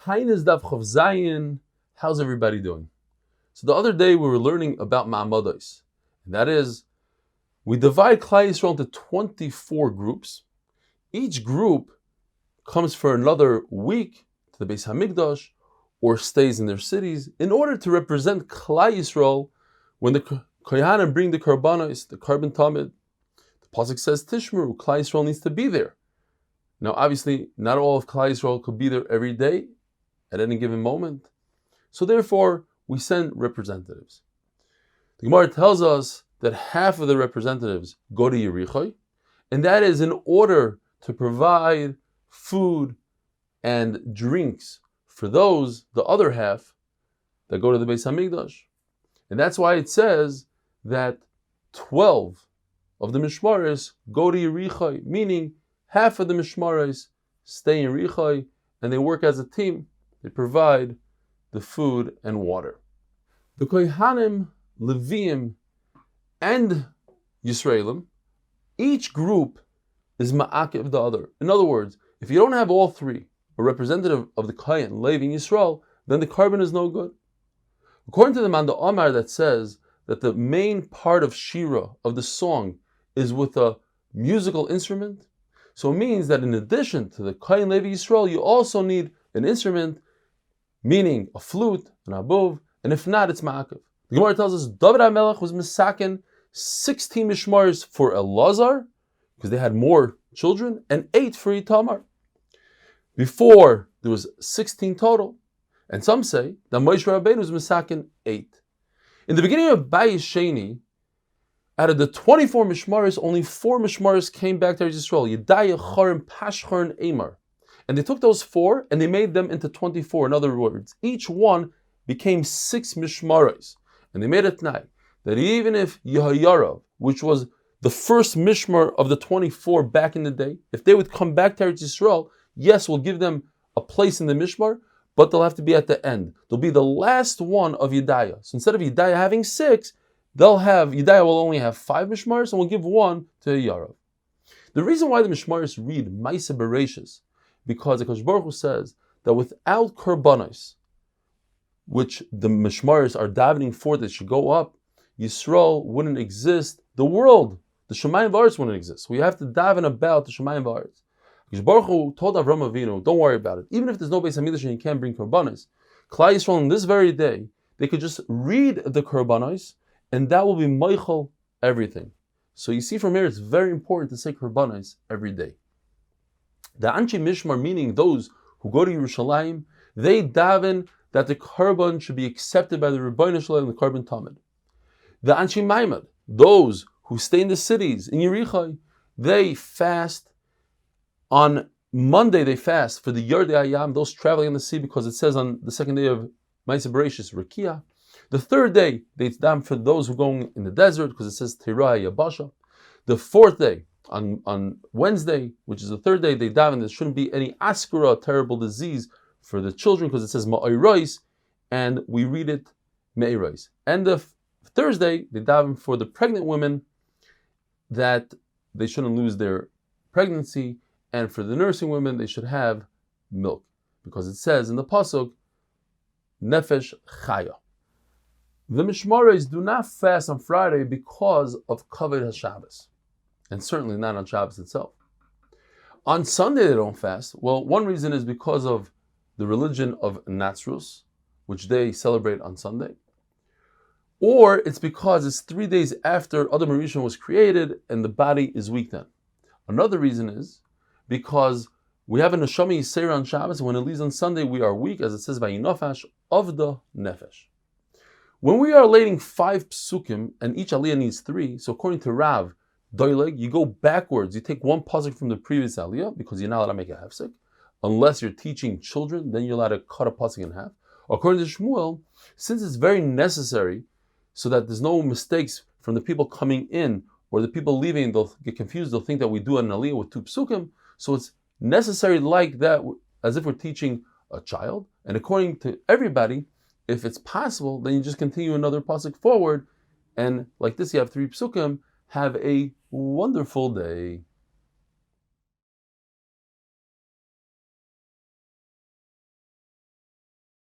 Taanis Daf Zayin. How's everybody doing? So the other day we were learning about Ma'amados. That is, we divide Klal Yisrael into 24 groups. Each group comes for another week to the Beis Hamikdash or stays in their cities in order to represent Klal Yisrael when the Kohanim bring the Karbanos, the Carbon Tamid. The Pasuk says Tishmeru, Klal Yisrael needs to be there. Now obviously not all of Klal Yisrael could be there every day at any given moment. So therefore we send representatives. The Gemara tells us that half of the representatives go to Yerichai, and that is in order to provide food and drinks for those, the other half, that go to the Beis Hamikdash. And that's why it says that 12 of the Mishmaros go to Yerichai, meaning half of the Mishmaros stay in Yerichai and they work as a team. They provide the food and water. The Kohanim, Leviim, and Yisraelim, each group is ma'akev the other. In other words, if you don't have all three, a representative of the Kohen, Levi, and Yisrael, then the carbon is no good. According to the Manda Omar that says that the main part of Shira, of the song, is with a musical instrument, so it means that in addition to the Kohen, Levi, Yisrael, you also need an instrument, meaning a flute, an abov, and if not, it's ma'akev. The Gemara tells us David HaMelech was misaken 16 mishmars for Elazar, because they had more children, and 8 for Itamar. Before, there was 16 total. And some say that Moshe Rabbeinu was misaken 8. In the beginning of Bayis Sheni, out of the 24 mishmaros, only 4 mishmaros came back to Yisrael. Yedaya, Chorim, Pashchar, and Amar. And they took those 4 and they made them into 24. In other words, each one became 6 mishmaros. And they made it tonight that even if Yehayarav, which was the first mishmar of the 24 back in the day, if they would come back to Eretz Yisrael, yes, we'll give them a place in the mishmar, but they'll have to be at the end. They'll be the last one of Yedaya. So instead of Yedaya having 6, Yedaya will only have 5 mishmars, and we'll give 1 to Yarav. The reason why the mishmaris read Maaseh Bereshis, because the Kadosh Baruch Hu says that without korbanos, which the mishmaris are davening for that should go up, Yisrael wouldn't exist. The world, the Shemayim V'aretz wouldn't exist. We have to daven about the Shemayim V'aretz. Kadosh Baruch Hu told Avram Avinu, don't worry about it. Even if there's no Beis Hamikdash and you can't bring korbanos, Klal Yisrael on this very day, they could just read the korbanos, and that will be meichel everything. So you see from here, it's very important to say korbanos every day. The Anshi Mishmar, meaning those who go to Yerushalayim, they daven that the korban should be accepted by the Rebbeinu Shalom and the Carbon Tamid. The Anshi Maimad, those who stay in the cities, in Yerichai, they fast. On Monday they fast for the Yardei Hayam, those traveling on the sea, because it says on the second day of Maaseh Bereshis, Rekia. The third day they daven for those who are going in the desert, because it says Teirah Yabasha. The fourth day, on Wednesday, which is the third day, they daven there shouldn't be any askara, a terrible disease, for the children, because it says Ma'ayrois, and we read it Me'ayrois. And the Thursday, they daven for the pregnant women that they shouldn't lose their pregnancy, and for the nursing women, they should have milk, because it says in the pasuk, Nefesh Chaya. The Mishmaros do not fast on Friday because of Kavod HaShabbos, and certainly not on Shabbos itself. On Sunday they don't fast. Well, one reason is because of the religion of Natsrus, which they celebrate on Sunday. Or it's because it's 3 days after Adam Rishon was created and the body is weak then. Another reason is because we have a Neshama Yisera on Shabbos, and when it leaves on Sunday we are weak, as it says by Yinofash, of the Nefesh. When we are relating 5 psukim, and each aliyah needs 3, so according to Rav, Doileg, you go backwards, you take 1 pasuk from the previous aliyah, because you're not allowed to make a hefsek. Unless you're teaching children, then you're allowed to cut a pasuk in half. According to Shmuel, since it's very necessary, so that there's no mistakes from the people coming in, or the people leaving, they'll get confused, they'll think that we do an aliyah with 2 psukim, so it's necessary like that, as if we're teaching a child. And according to everybody, if it's possible, then you just continue another pasuk forward, and like this you have 3 psukim. Have a wonderful day.